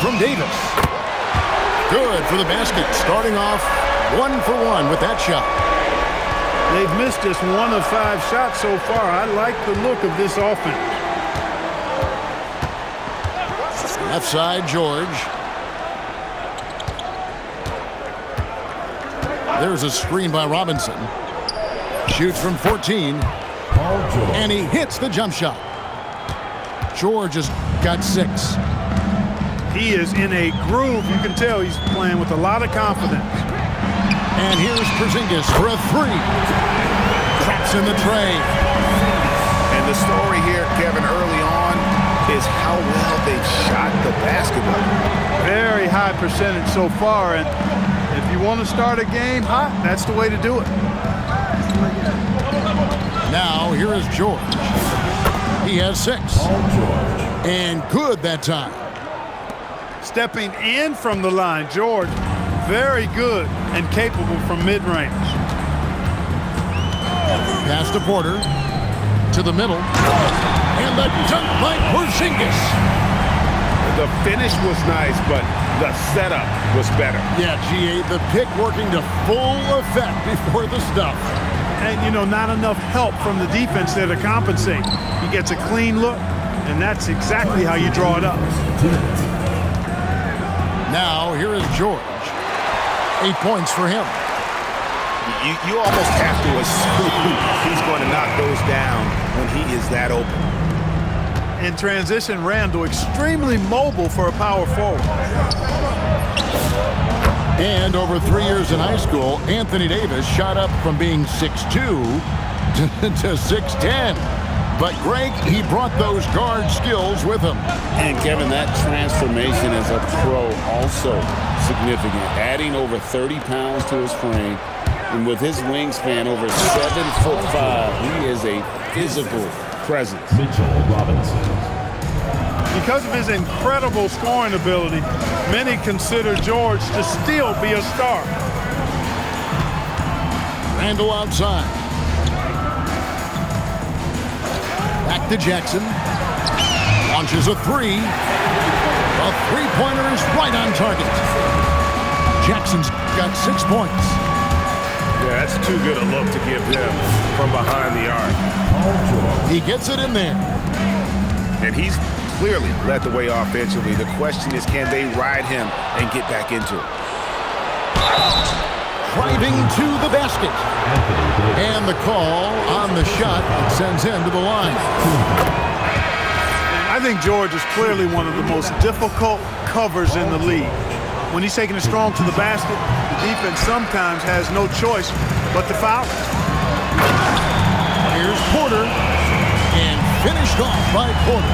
from Davis. Good for the basket. Starting off 1 for 1 with that shot. They've missed just 1 of 5 shots so far. I like the look of this offense. Left side, George. There's a screen by Robinson. Shoots from 14. And he hits the jump shot. George has got 6. He is in a groove. You can tell he's playing with a lot of confidence. And here's Porzingis for a 3. Traps in the tray. And the story here, Kevin, early on is how well they've shot the basketball. Very high percentage so far. And if you want to start a game hot, that's the way to do it. Now, here is George. He has 6. And good that time. Stepping in from the line, George, very good and capable from mid-range. Pass to Porter. To the middle. And the dunk by Porzingis. The finish was nice, but the setup was better. Yeah, G.A., the pick working to full effect before the stuff. And, you know, not enough help from the defense there to compensate. He gets a clean look, and that's exactly how you draw it up. Now, here is George. 8 points for him. You almost have to assume he's going to knock those down when he is that open. In transition, Randall, extremely mobile for a power forward. And over 3 years in high school, Anthony Davis shot up from being 6'2" to 6'10". But Greg, he brought those guard skills with him. And Kevin, that transformation as a pro also significant. Adding over 30 pounds to his frame. And with his wingspan over 7'5", he is a physical presence. Mitchell Robinson. Because of his incredible scoring ability, many consider George to still be a star. Randall outside. Back to Jackson. Launches a 3. A three-pointer is right on target. Jackson's got 6 points. Yeah, that's too good a look to give him from behind the arc. He gets it in there. And he's clearly led the way offensively. The question is, can they ride him and get back into it? Driving to the basket. And the call on the shot that sends him to the line. I think George is clearly one of the most difficult covers in the league. When he's taking it strong to the basket, the defense sometimes has no choice but to foul. Here's Porter. And finished off by Porter.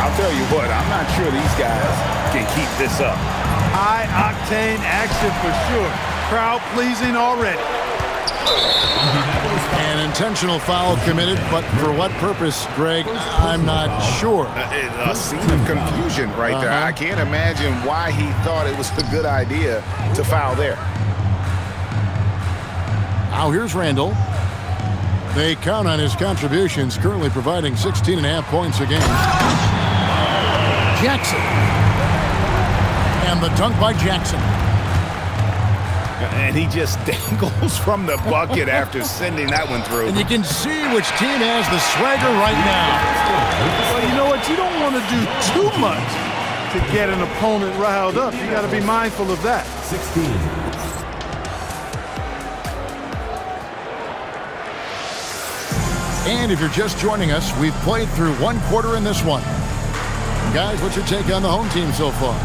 I'll tell you what, I'm not sure these guys can keep this up. High-octane action for sure. Crowd-pleasing already. An intentional foul committed, but for what purpose, Greg, I'm not sure. A scene of confusion right there. I can't imagine why he thought it was a good idea to foul there. Now here's Randall. They count on his contributions, currently providing 16.5 points a game. Jackson. And the dunk by Jackson. And he just dangles from the bucket after sending that one through. And you can see which team has the swagger right now. Well, you know what? You don't want to do too much to get an opponent riled up. You got to be mindful of that. 16. And if you're just joining us, we've played through 1 quarter in this one. Guys, what's your take on the home team so far?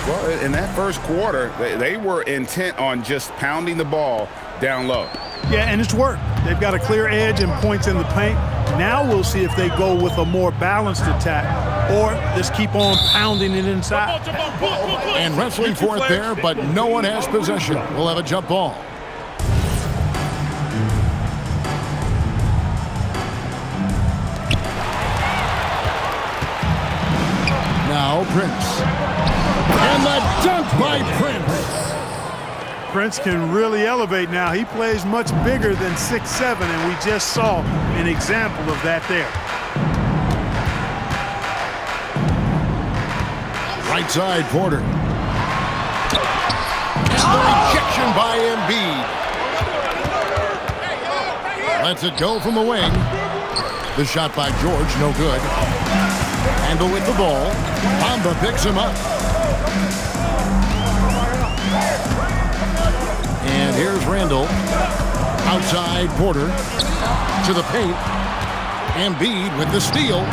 Well, in that first quarter, they were intent on just pounding the ball down low. Yeah, and it's worked. They've got a clear edge and points in the paint. Now we'll see if they go with a more balanced attack or just keep on pounding it inside. And wrestling for it there, but no one has possession. We'll have a jump ball. Now Prince. And the dunk by Prince. Prince can really elevate now. He plays much bigger than 6'7", and we just saw an example of that there. Right side, Porter. And the rejection by Embiid. Lets it go from the wing. The shot by George, no good. Handle with the ball. Bamba picks him up. And here's Randall. Outside Porter. To the paint. Embiid with the steal.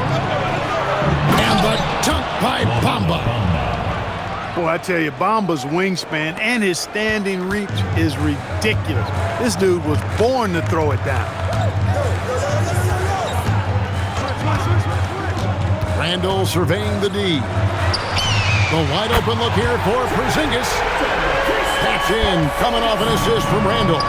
And the dunk by Bamba. Boy, I tell you, Bamba's wingspan and his standing reach is ridiculous. This dude was born to throw it down. Randall surveying the D. The wide open look here for Porzingis. That's in, coming off an assist from Randall.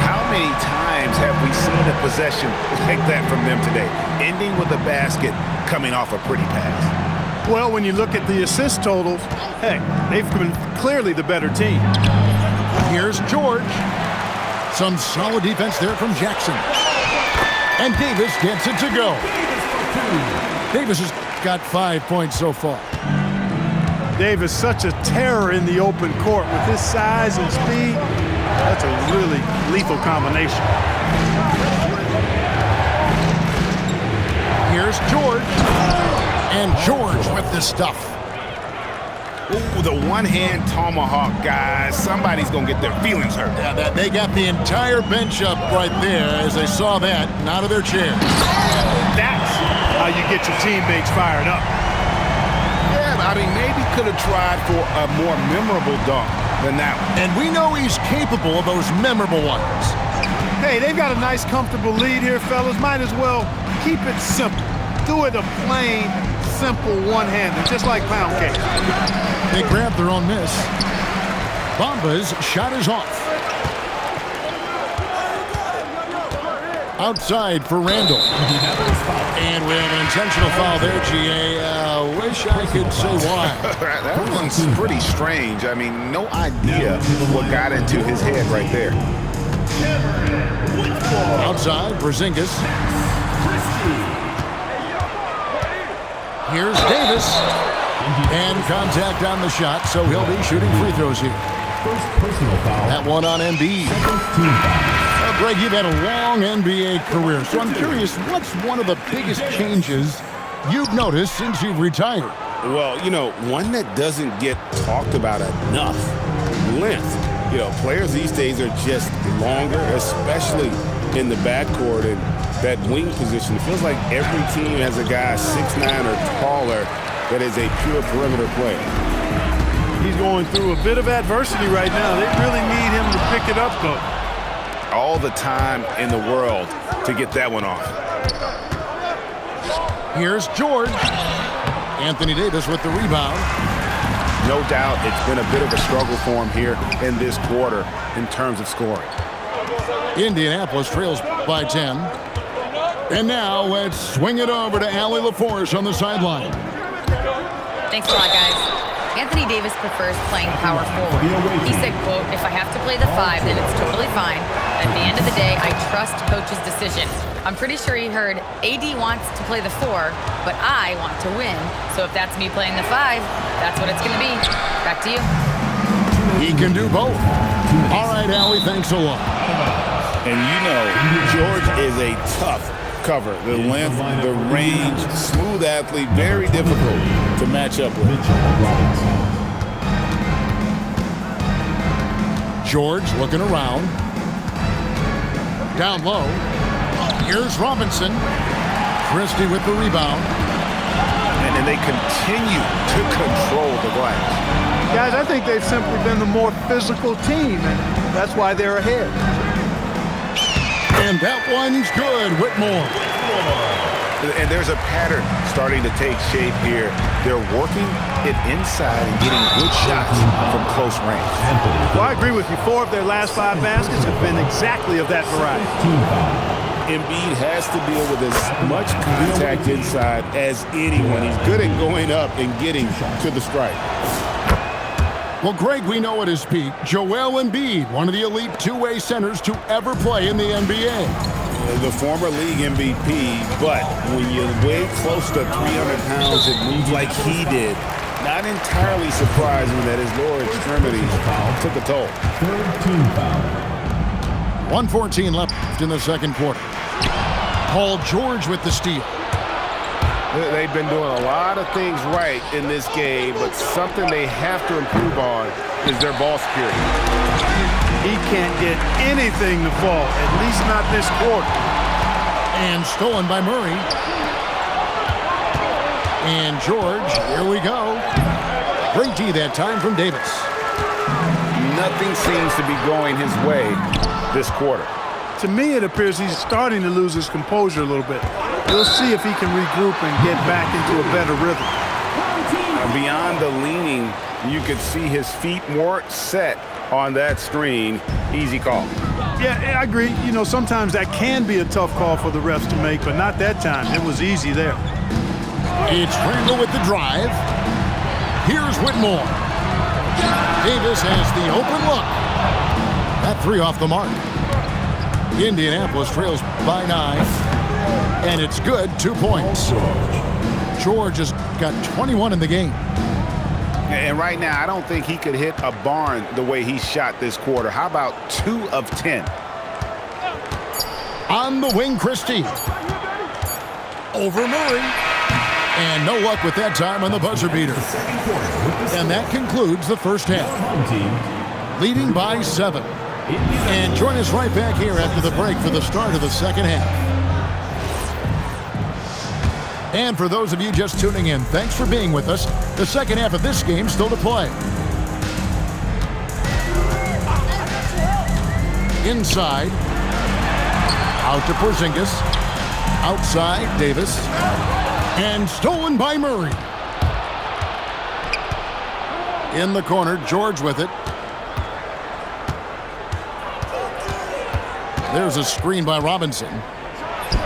How many times have we seen a possession like that from them today? Ending with a basket, coming off a pretty pass. Well, when you look at the assist totals, heck, they've been clearly the better team. Here's George. Some solid defense there from Jackson. And Davis gets it to go. Davis has got 5 points so far. Davis, such a terror in the open court with his size and speed. That's a really lethal combination. Here's George. And George with the stuff. Ooh, the one-hand tomahawk, guys. Somebody's going to get their feelings hurt. Yeah, they got the entire bench up right there as they saw that and out of their chairs. That's how you get your teammates fired up. Yeah, I mean, maybe could have tried for a more memorable dunk than that one. And we know he's capable of those memorable ones. Hey, they've got a nice, comfortable lead here, fellas. Might as well keep it simple. Do it a plain, simple one-hander, just like pound cake. They grabbed their own miss. Bamba's shot is off. Outside for Randall. And we have an intentional foul there, G.A. Wish I could say why. That one's pretty strange. I mean, no idea what got into his head right there. Outside, Porzingis. Here's Davis. And contact on the shot, so he'll be shooting free throws here. That one on Embiid. Greg, you've had a long NBA career, so I'm curious, what's one of the biggest changes you've noticed since you've retired? Well, you know, one that doesn't get talked about enough, length. You know, players these days are just longer, especially in the backcourt and that wing position. It feels like every team has a guy 6'9" or taller that is a pure perimeter player. He's going through a bit of adversity right now. They really need him to pick it up, though. All the time in the world to get that one off. Here's George. Anthony Davis with the rebound. No doubt it's been a bit of a struggle for him here in this quarter in terms of scoring. Indianapolis trails by 10. And now let's swing it over to Allie LaForce on the sideline. Thanks a lot, guys. Anthony Davis prefers playing power forward. He said, quote, "If I have to play the 5, then it's totally fine. At the end of the day, I trust coach's decision." I'm pretty sure he heard AD wants to play the 4, but I want to win. So if that's me playing the 5, that's what it's going to be. Back to you. He can do both. All right, Allie, thanks a lot. And you know, George is a tough cover. The length, the range, smooth athlete, very difficult to match up with. George looking around. Down low. Here's Robinson. Christie with the rebound. And they continue to control the glass. Guys, I think they've simply been the more physical team, and that's why they're ahead. And that one's good, Whitmore. And there's a pattern starting to take shape here. They're working it inside and getting good shots from close range. Well, I agree with you. 4 of their last 5 baskets have been exactly of that variety. Embiid has to deal with as much contact inside as anyone. He's good at going up and getting to the stripe. Well, Greg, we know at his peak, Joel Embiid, one of the elite two-way centers to ever play in the NBA. The former league MVP, but when you weigh close to 300 pounds and move like he did, Not entirely surprising that his lower extremities took a toll. 1:14 left in the second quarter. Paul George with the steal. They've been doing a lot of things right in this game, but something they have to improve on is their ball security. He can't get anything to fall, at least not this quarter. And stolen by Murray. And George, here we go. Great D that time from Davis. Nothing seems to be going his way this quarter. To me, it appears he's starting to lose his composure a little bit. We'll see if he can regroup and get back into a better rhythm. Beyond the leaning, you could see his feet more set on that screen. Easy call. Yeah, I agree. You know, sometimes that can be a tough call for the refs to make, but not that time. It was easy there. It's Randall with the drive. Here's Whitmore. Davis has the open look. That three off the mark. Indianapolis trails by 9. And it's good, 2 points. George has got 21 in the game. And right now, I don't think he could hit a barn the way he shot this quarter. How about 2 of 10? On the wing, Christie. Over Murray. And no luck with that time on the buzzer beater. And that concludes the first half. Leading by 7. And join us right back here after the break for the start of the second half. And for those of you just tuning in, thanks for being with us. The second half of this game still to play. Inside. Out to Porzingis. Outside, Davis. And stolen by Murray. In the corner, George with it. There's a screen by Robinson.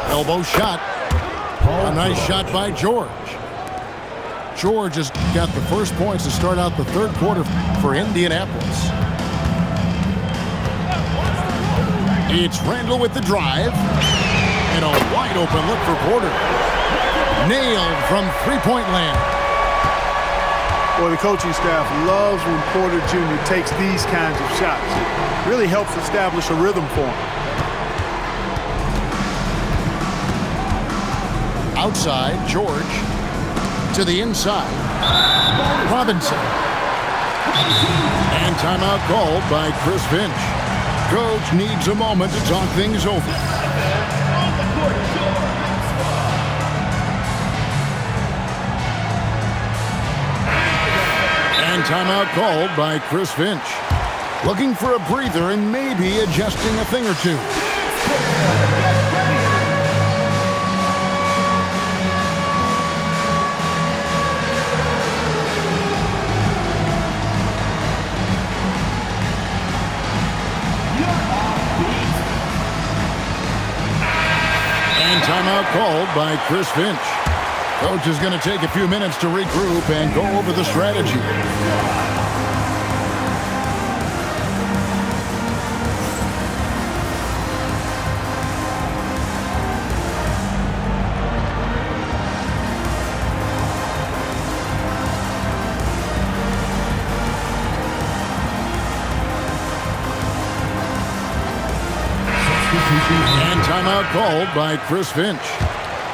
Elbow shot. A nice shot by George. George has got the first points to start out the third quarter for Indianapolis. It's Randall with the drive. And a wide open look for Porter. Nailed from three-point land. Boy, the coaching staff loves when Porter Jr. takes these kinds of shots. It really helps establish a rhythm for him. Outside, George. To the inside. Robinson. And timeout called by Chris Finch. Coach needs a moment to talk things over. And timeout called by Chris Finch. Looking for a breather and maybe adjusting a thing or two. And timeout called by Chris Finch. Coach is going to take a few minutes to regroup and go over the strategy. And timeout called by Chris Finch.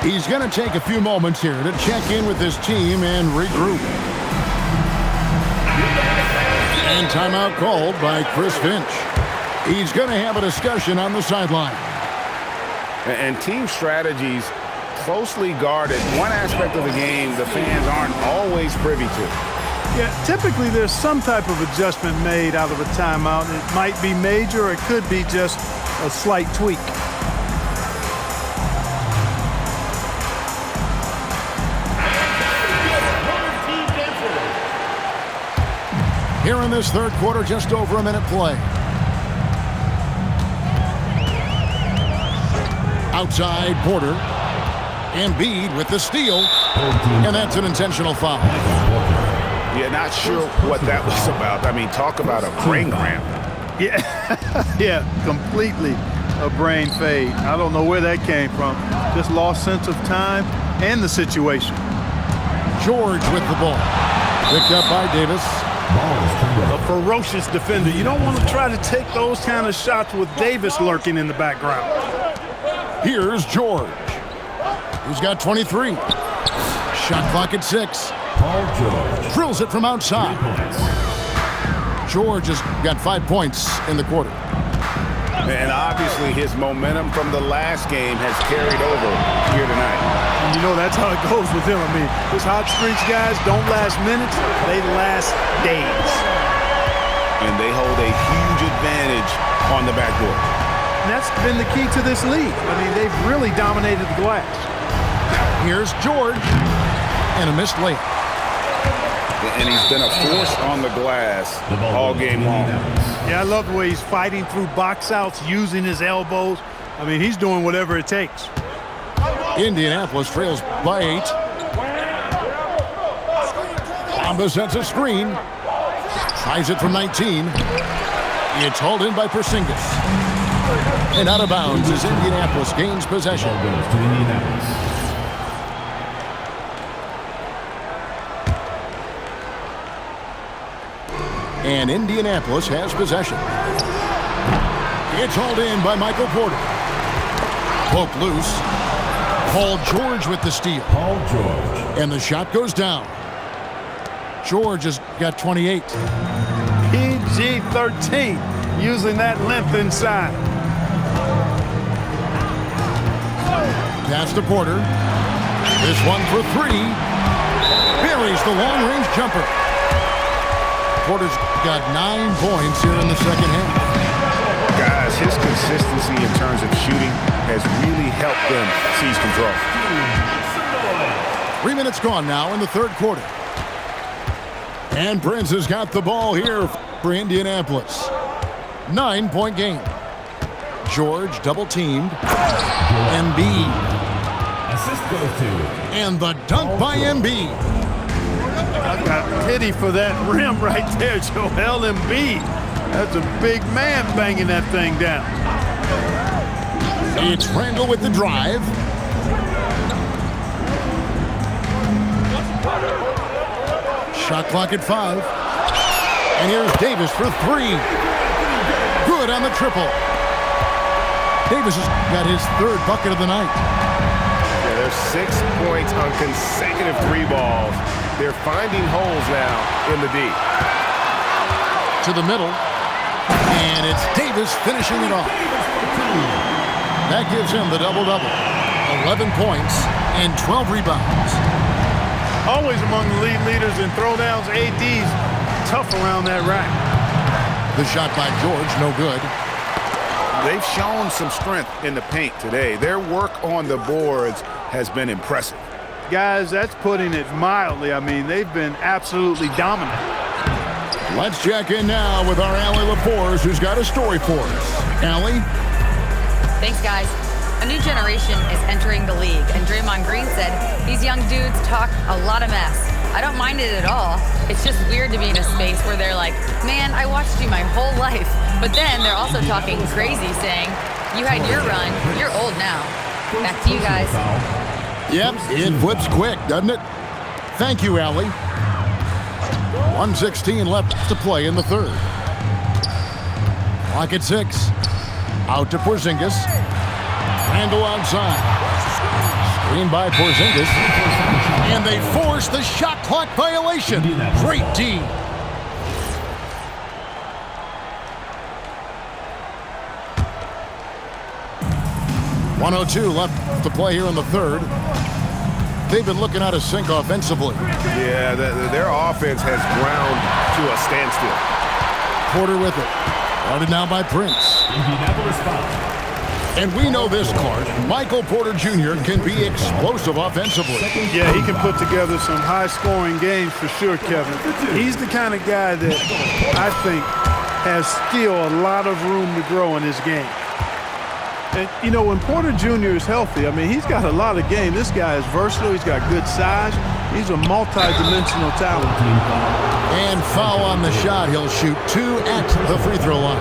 He's going to take a few moments here to check in with his team and regroup. And timeout called by Chris Finch. He's going to have a discussion on the sideline. And team strategies closely guarded. One aspect of the game the fans aren't always privy to. Yeah, typically there's some type of adjustment made out of a timeout. It might be major or it could be just a slight tweak. Here in this third quarter, just over a minute play. Outside, Porter. Embiid with the steal. And that's an intentional foul. Yeah, not sure what that was about. I mean, talk about a brain cramp. Yeah, yeah, completely a brain fade. I don't know where that came from. Just lost sense of time and the situation. George with the ball. Picked up by Davis. A ferocious defender. You don't want to try to take those kind of shots with Davis lurking in the background. Here's George. He's got 23. Shot clock at 6. Paul George. Drills it from outside. George has got 5 points in the quarter. And obviously his momentum from the last game has carried over here tonight. And you know that's how it goes with him. I mean, his hot streaks, guys, don't last minutes. They last days. And they hold a huge advantage on the backboard. And that's been the key to this league. I mean, they've really dominated the glass. Here's George. And a missed layup. And he's been a force on the glass all game long. Yeah, I love the way he's fighting through box outs, using his elbows. I mean, he's doing whatever it takes. Indianapolis trails by 8. Bamba sets a screen. Tries it from 19. It's hauled in by Porzingis. And out of bounds as Indianapolis gains possession. Goes to Indianapolis. And Indianapolis has possession. It's hauled in by Michael Porter. Poke loose. Paul George with the steal. Paul George. And the shot goes down. George has got 28. PG-13, using that length inside. Pass to Porter. This one for 3. Buries the long-range jumper. Porter's got 9 points here in the second half. Guys, his consistency in terms of shooting has really helped them seize control. 3 minutes gone now in the third quarter. And Prince has got the ball here for Indianapolis. 9-point game. George double-teamed. Embiid. Assist goes to. And the dunk by Embiid. I've got pity for that rim right there, Joel Embiid. That's a big man banging that thing down. It's Randall with the drive. Shot clock at 5. And here's Davis for 3. Good on the triple. Davis has got his 3rd bucket of the night. Yeah, there's 6 points on consecutive 3 balls. They're finding holes now in the D. To the middle. And it's Davis finishing it off. That gives him the double-double. 11 points and 12 rebounds. Always among the lead leaders in throwdowns. AD's tough around that rack. The shot by George, no good. They've shown some strength in the paint today. Their work on the boards has been impressive. Guys, that's putting it mildly. I mean, they've been absolutely dominant. Let's check in now with our Allie Laforce, who's got a story for us. Allie? Thanks, guys. A new generation is entering the league, and Draymond Green said these young dudes talk a lot of mess. I don't mind it at all. It's just weird to be in a space where they're like, man, I watched you my whole life. But then they're also talking crazy, saying, you had your run, you're old now. Back to you guys. Yep, it flips quick, doesn't it? Thank you, Allie. 1:16 left to play in the third. Clock at 6. Out to Porzingis. Randall outside. Screen by Porzingis. And they force the shot clock violation. Great D. .102 left to play here in the third. They've been looking out of sync offensively. Yeah, their offense has ground to a standstill. Porter with it. Guarded now by Prince. Indianapolis foul. And we know this, Clark. Michael Porter Jr. can be explosive offensively. Yeah, he can put together some high-scoring games for sure, Kevin. He's the kind of guy that I think has still a lot of room to grow in his game. And, you know, when Porter Jr. is healthy, I mean, he's got a lot of game. This guy is versatile. He's got good size. He's a multi-dimensional talent. And foul on the shot. He'll shoot 2 at the free throw line.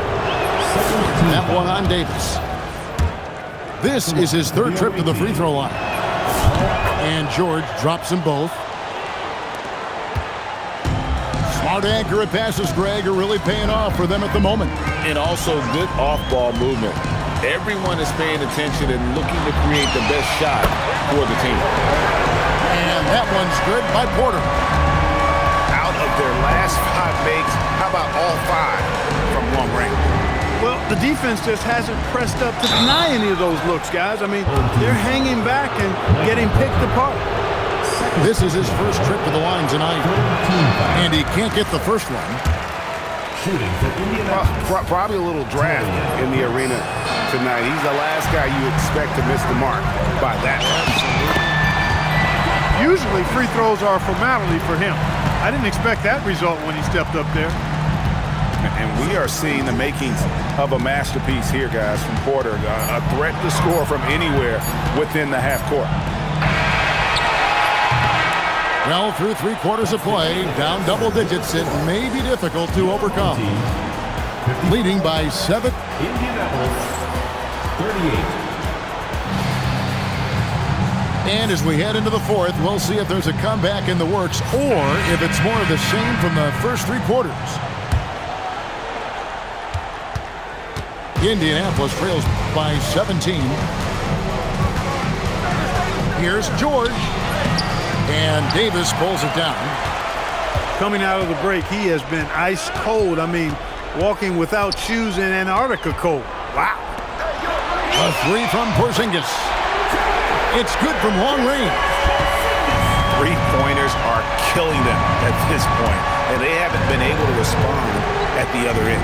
That one on Davis. This is his 3rd trip to the free throw line. And George drops them both. Smart, accurate passes, Greg, are really paying off for them at the moment. And also good off-ball movement. Everyone is paying attention and looking to create the best shot for the team. And that one's good by Porter. Out of their last 5 makes, how about all 5 from long range? Well, the defense just hasn't pressed up to deny any of those looks, guys. I mean, they're hanging back and getting picked apart. This is his first trip to the line tonight. And he can't get the first one. Shooting for Indianapolis. Probably a little draft in the arena tonight. He's the last guy you expect to miss the mark by that. Usually free throws are a formality for him. I didn't expect that result when he stepped up there. And we are seeing the makings of a masterpiece here, guys, from Porter. A threat to score from anywhere within the half court. Well, through 3 quarters of play, down double digits, it may be difficult to overcome. Leading by 7. Indianapolis, 38. And as we head into the 4th, we'll see if there's a comeback in the works or if it's more of the same from the first 3 quarters. Indianapolis trails by 17. Here's George. And Davis pulls it down. Coming out of the break, he has been ice cold. I mean, walking without shoes in Antarctica cold. Wow. A 3 from Porzingis. It's good from long range. 3-pointers are killing them at this point, and they haven't been able to respond at the other end.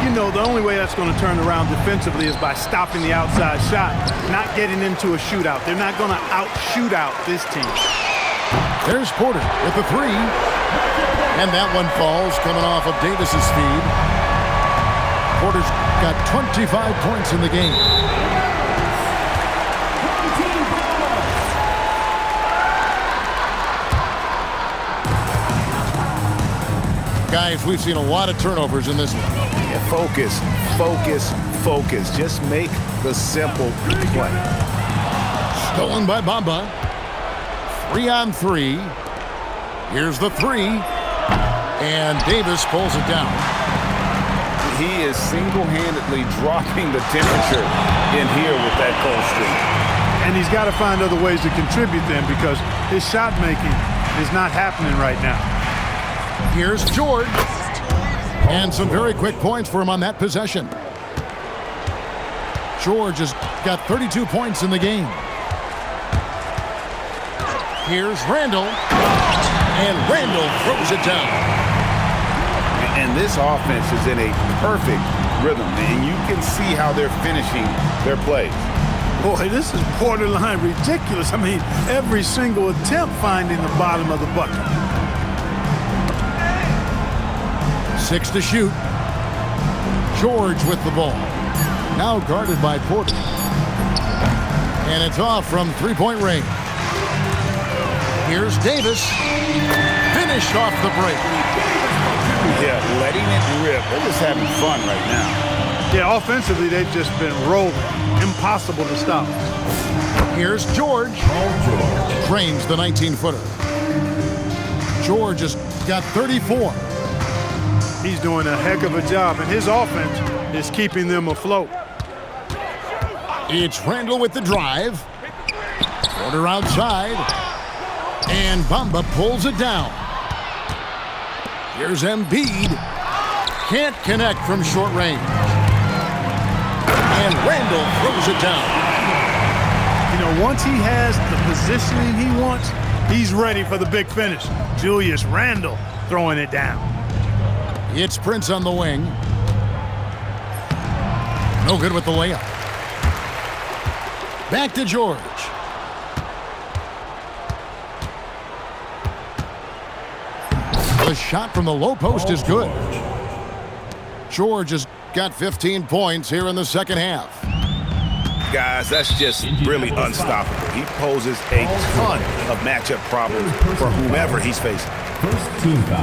You know, the only way that's going to turn around defensively is by stopping the outside shot, not getting into a shootout. They're not going to out-shoot out this team. There's Porter with the 3. And that one falls coming off of Davis's feed. Porter's got 25 points in the game. Guys, we've seen a lot of turnovers in this one. Yeah, focus, focus, focus. Just make the simple play. Stolen by Bamba. 3 on 3. Here's the 3. And Davis pulls it down. He is single-handedly dropping the temperature in here with that cold streak. And he's got to find other ways to contribute then because his shot making is not happening right now. Here's George. And some very quick points for him on that possession. George has got 32 points in the game. Here's Randall. And Randall throws it down. And this offense is in a perfect rhythm, and you can see how they're finishing their plays. Boy, this is borderline ridiculous. I mean, every single attempt finding the bottom of the bucket. 6 to shoot. George with the ball. Now guarded by Porter. And it's off from three-point range. Here's Davis. Finished off the break. Yeah, letting it rip. They're just having fun right now. Yeah, offensively, they've just been rolling. Impossible to stop. Here's George. Trains the 19-footer. George has got 34. He's doing a heck of a job, and his offense is keeping them afloat. It's Randall with the drive. Porter outside. And Bamba pulls it down. Here's Embiid. Can't connect from short range. And Randall throws it down. You know, once he has the positioning he wants, he's ready for the big finish. Julius Randle throwing it down. It's Prince on the wing. No good with the layup. Back to George. The shot from the low post is good. George has got 15 points here in the second half. Guys, that's just really unstoppable. He poses a ton of matchup problems for whomever he's facing.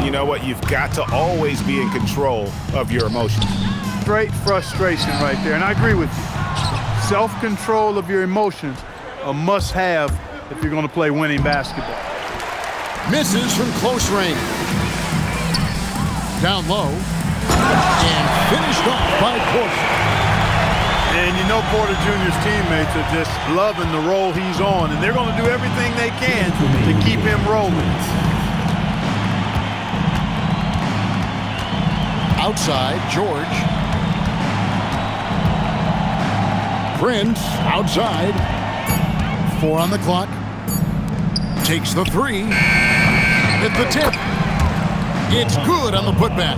You know what? You've got to always be in control of your emotions. Straight frustration right there, and I agree with you. Self-control of your emotions, a must-have if you're going to play winning basketball. Misses from close range. Down low. And finished off by Porter. And you know Porter Jr.'s teammates are just loving the role he's on, and they're going to do everything they can to keep him rolling. Outside, George. Prince, outside. 4 on the clock. Takes the 3. At the tip. It's good on the putback.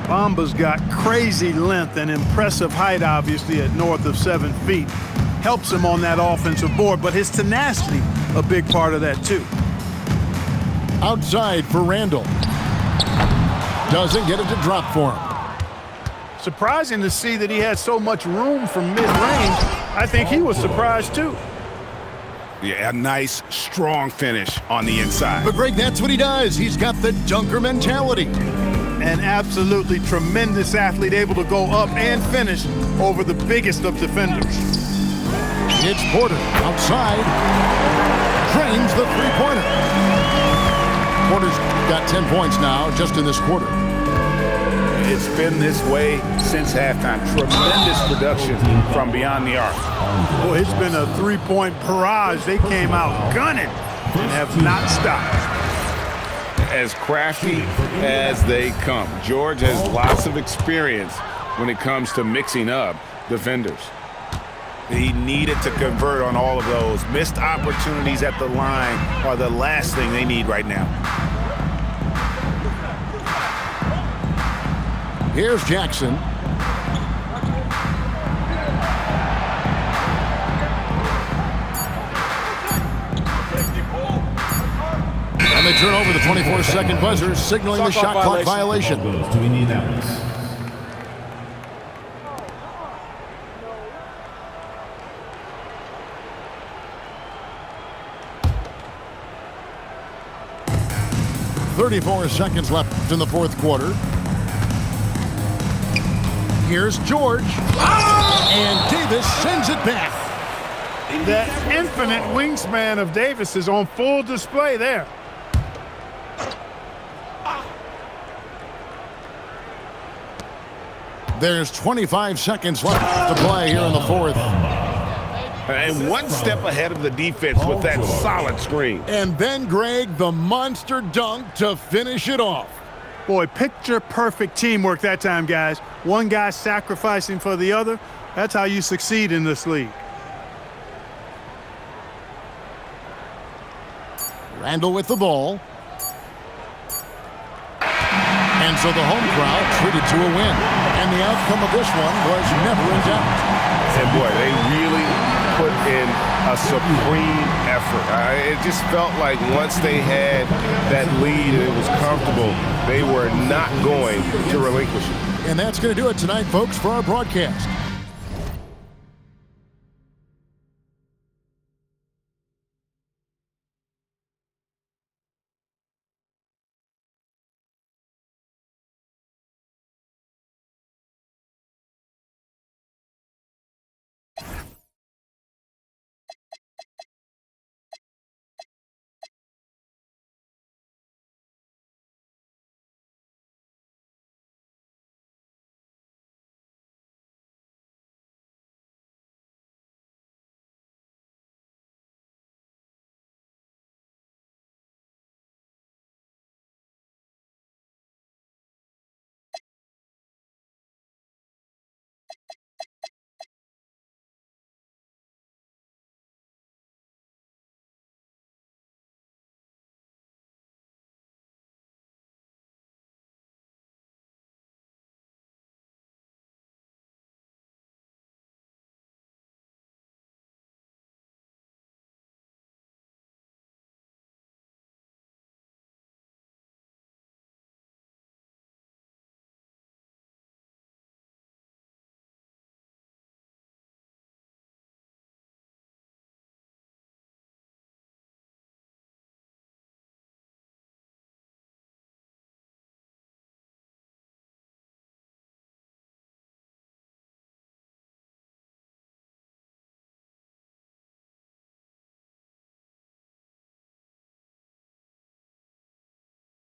Bamba's got crazy length and impressive height, obviously, at north of 7 feet. Helps him on that offensive board, but his tenacity, a big part of that, too. Outside for Randall. Doesn't get it to drop for him. Surprising to see that he had so much room from mid-range. I think he was surprised, too. Yeah, a nice, strong finish on the inside. But, Greg, that's what he does. He's got the dunker mentality. An absolutely tremendous athlete, able to go up and finish over the biggest of defenders. It's Porter outside. Drains the three-pointer. Porter's got 10 points now just in this quarter. It's been this way since halftime. Tremendous production from beyond the arc. Well, it's been a three-point barrage. They came out gunning and have not stopped. As crafty as they come. George has lots of experience when it comes to mixing up defenders. He needed to convert on all of those. Missed opportunities at the line are the last thing they need right now. Here's Jackson. And they turn over the 24-second buzzer, signaling the shot clock violation. Goes to Indianapolis. .34 seconds left in the fourth quarter. Here's George. And Davis sends it back. That infinite wingspan of Davis is on full display there. There's 25 seconds left to play here in the fourth. And one step ahead of the defense with that solid screen. And then, Greg, the monster dunk to finish it off. Boy, picture-perfect teamwork that time, guys. One guy sacrificing for the other. That's how you succeed in this league. Randall with the ball. And so the home crowd treated to a win. And the outcome of this one was never in doubt. And boy, they really put in a supreme effort. It just felt like once they had that lead and it was comfortable, they were not going to relinquish it. And that's going to do it tonight, folks, for our broadcast.